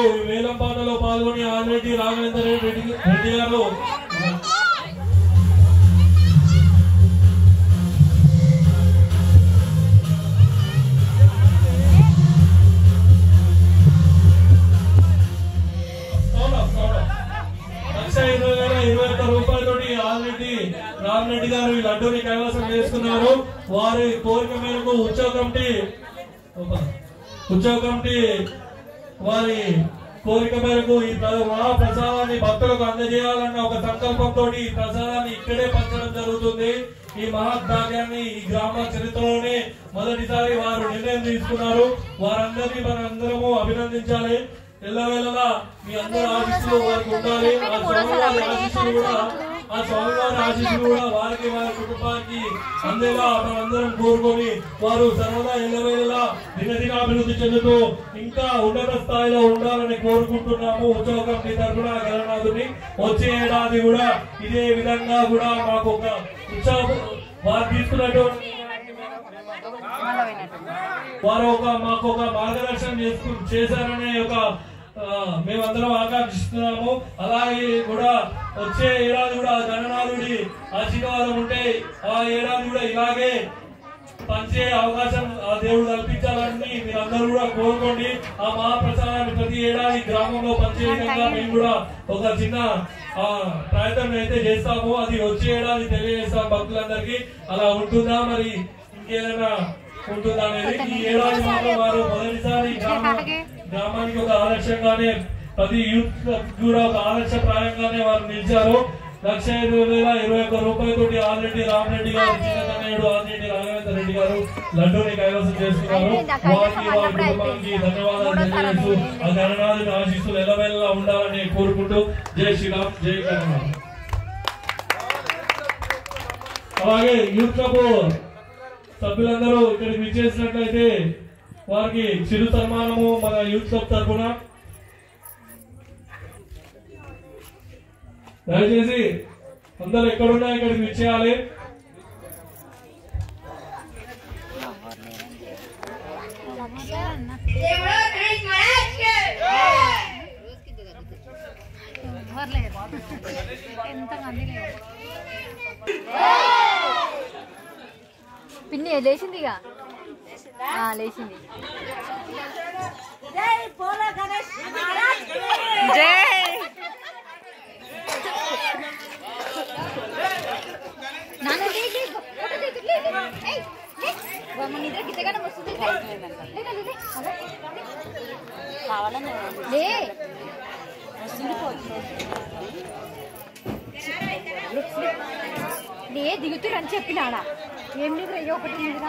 ఈ వేలంపాటలో పాల్గొని ఆల్రెడ్డి రాఘవేందర్ రెడ్డి గారు ₹1,21,000 ఆల్రెడీ రామరెడ్డి గారు ఈ లడ్డూని కైవసం చేసుకున్నారు. వారి కోరిక మేరకు ఉత్సవ కమిటీ వారి కోరిక మేరకు ఈ మహాప్రసాదాన్ని భక్తులకు అందజేయాలన్న ఒక సంకల్పంతో ఈ ప్రసాదాన్ని ఇక్కడే పంచడం జరుగుతుంది. ఈ మహాభాగ్యాన్ని ఈ గ్రామ చరిత్రలోనే మొదటిసారి వారు నిర్ణయం తీసుకున్నారు. వారందరినీ మనందరము అభినందించాలి. ఎల్లవేళలా మీ అందరి ఆశీస్సులు వారికి ఉండాలి. ఆ స్వామివారి ఆశీస్సులు కూడా వారికి వారి కుటుంబానికి అందేలా మనందరం కోరుకొని వారు సర్వదా ఎల్లవేళలా దినదినాభివృద్ధి చెందుతూ ఇంకా ఉన్నత స్థాయిలో ఉండాలని కోరుకుంటున్నాము. ఉత్సవ కమిటీ తరఫున గణనాథుని వచ్చే ఏడాది కూడా ఇదే విధంగా కూడా మాకు ఒక ఉత్సవం వారు తీసుకున్నటువంటి వారు మాకు ఒక మార్గదర్శనం చేశారనే ఒక మేమందరం ఆకాంక్షిస్తున్నాము. అలాగే కూడా వచ్చే ఏడాది కూడా గణనాథుడి ఆశీర్వాదం ఉంటే ఆ ఏడాది కూడా ఇలాగే పంచే అవకాశం ఆ దేవుడు కల్పించాలని మీరందరూ కూడా కోరుకోండి. ఆ మహాప్రసాదాన్ని ప్రతి ఏడాది గ్రామంలో పంచే విధంగా మేము కూడా ఒక చిన్న ప్రయత్నం అయితే చేస్తాము. అది వచ్చే ఏడాది తెలియజేస్తాం భక్తులందరికీ. అలా ఉంటుందా మరి ఇంకేదైనా ఉంటుందా అనేది ఈ ఏడాది మాత్రం వారు మొదటిసారి గ్రామానికి ఒక ఆదర్శంగానే ప్రతి యూత్ కూడా ఒక ఆదర్శప్రాయంగానే వారు నిలిచారు. ₹1,05,021 ఆల్రెడ్డి రామరెడ్డి గారు చిన్నకన్నయ్యుడు ఆల్రెడ్డి రాఘవేంద్ర రెడ్డి గారు లడ్డూని కైవసం చేసుకున్నారు. వారికి వారి కుటుంబానికి ధన్యవాదాలు తెలియజేస్తూ ఆ గణనాథుని ఆశీస్సులు ఎల్లవేళలా ఉండాలని కోరుకుంటూ జై శ్రీరామ్ జై గణనాథ్. అలాగే యూత్ క్లబ్ సభ్యులందరూ ఇక్కడికి విచ్చేసినట్లయితే వారికి చిరు సన్మానము మన యూత్ క్లబ్ తరఫున దయచేసి అందరూ ఎక్కడున్నా ఇక్కడికి విచ్చేయాలి. పిన్ని లేచిందిగా లేచింది. జై పోలా గణేష్ మహారాజ్ కి జై. నాన్న దేగి ఫోటో తీయట్లే. ఏయ్ మన నిద్ర గిట్టగానే వస్తుంది. కావాలని లే వస్తుంది లే దిగుతురని చెప్పినాడా. ఏం నిద్ర ఒకటి నిద్ర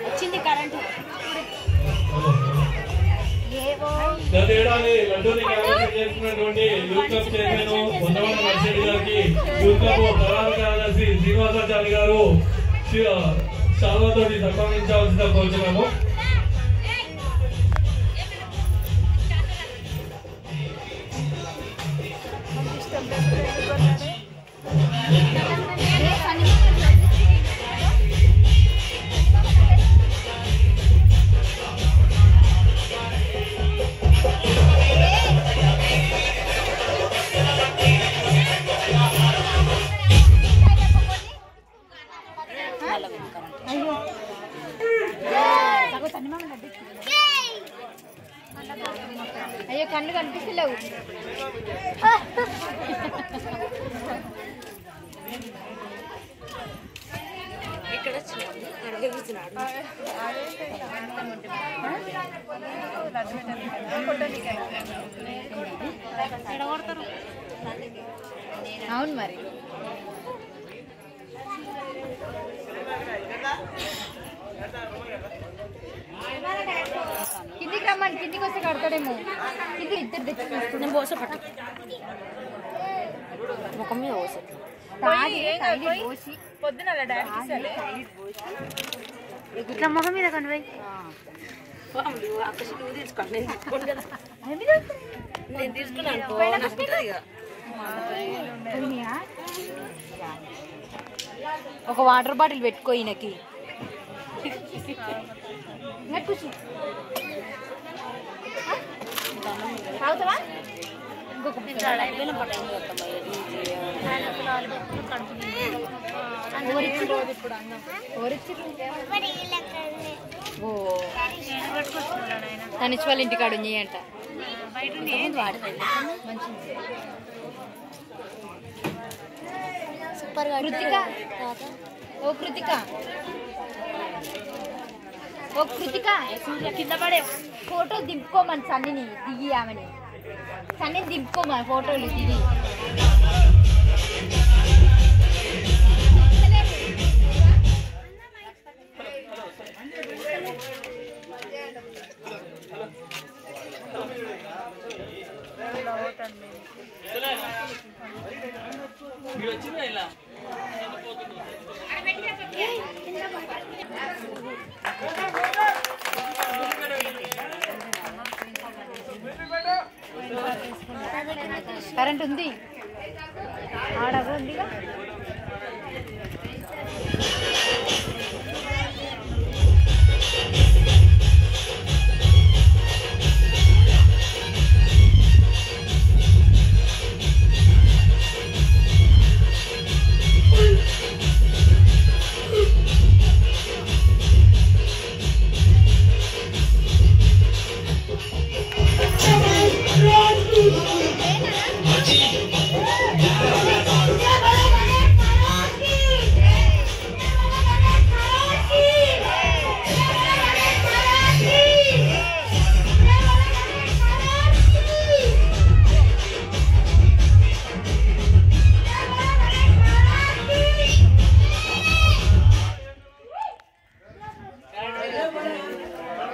వచ్చింది కరెంట్. గతేడాది లడ్డూని కైవసం చేసుకున్నటువంటి యూత్ క్లబ్ చైర్మన్ పొన్నవన నర్సిరెడ్డి గారికి యూత్ క్లబ్ ప్రధాన కార్యదర్శి శ్రీనివాసాచారి గారు శాల్వాతోటి సన్మానించవలసిందిగా కోరుతున్నాము. అయ్యో కళ్ళు కనిపిస్తలేవు. ఇక్కడ అవును మరి కిందికి రమ్మని. కిందికి వస్తే కడతాడేమో. కింది ఇద్దరు తెచ్చుకుంటున్నాం. పోస పట్టు ముఖం మీద పోస పొద్దున ఇట్లా ముఖం మీద కనిపోయి నేను తీసుకున్నాను. ఒక వాటర్ బాటిల్ పెట్టుకో ఈయనకి. తాగుతావా ఇంకొక తనిష్ వాళ్ళ ఇంటికాడు ఉంది అంట కృతిక ఓ కృతిక ఓ కృతిక కింద పడే ఫోటో దింపుకోమని సన్నిని దిగి ఆమెని సన్నిని దింపుకోమని ఫోటోలు దిగి కరెంట్ ఉంది ఆడగా ఉందిగా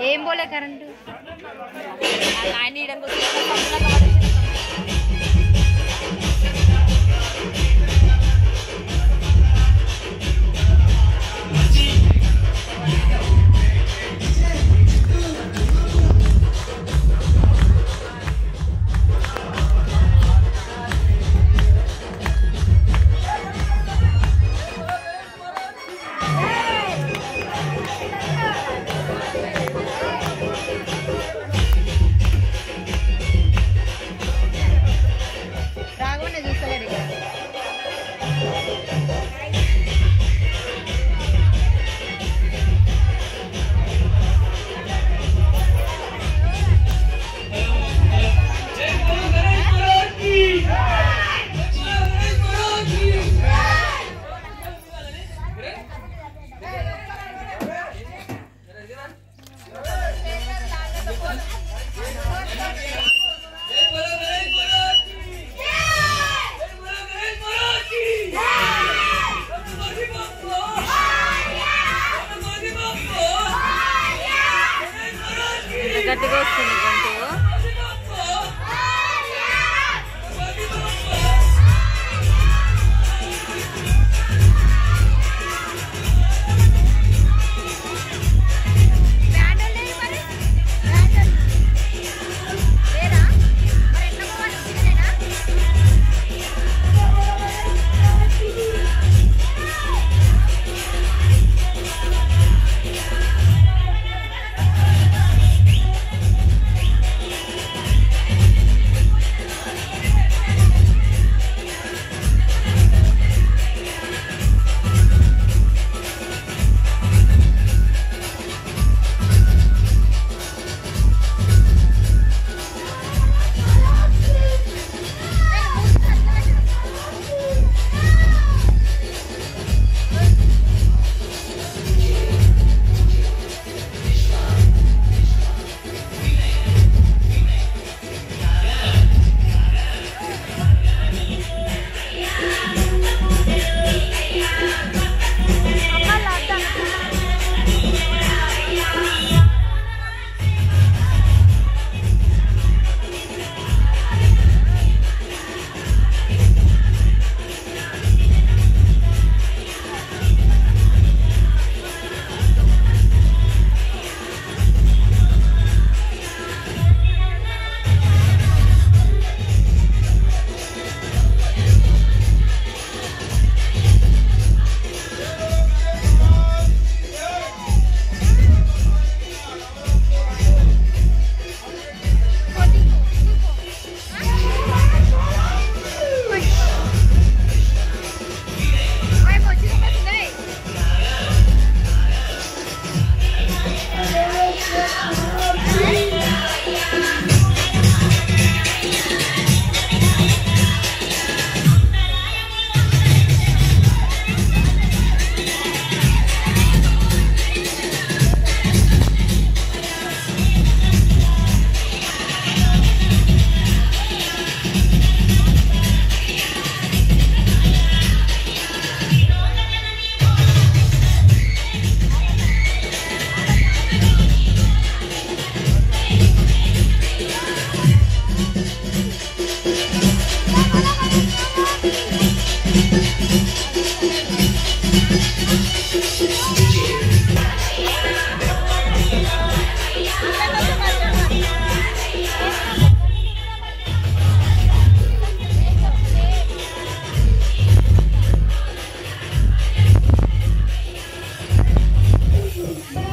ఏం పోలే కరెంటు గట్టిగా వస్తుంది గంటూ Thank you.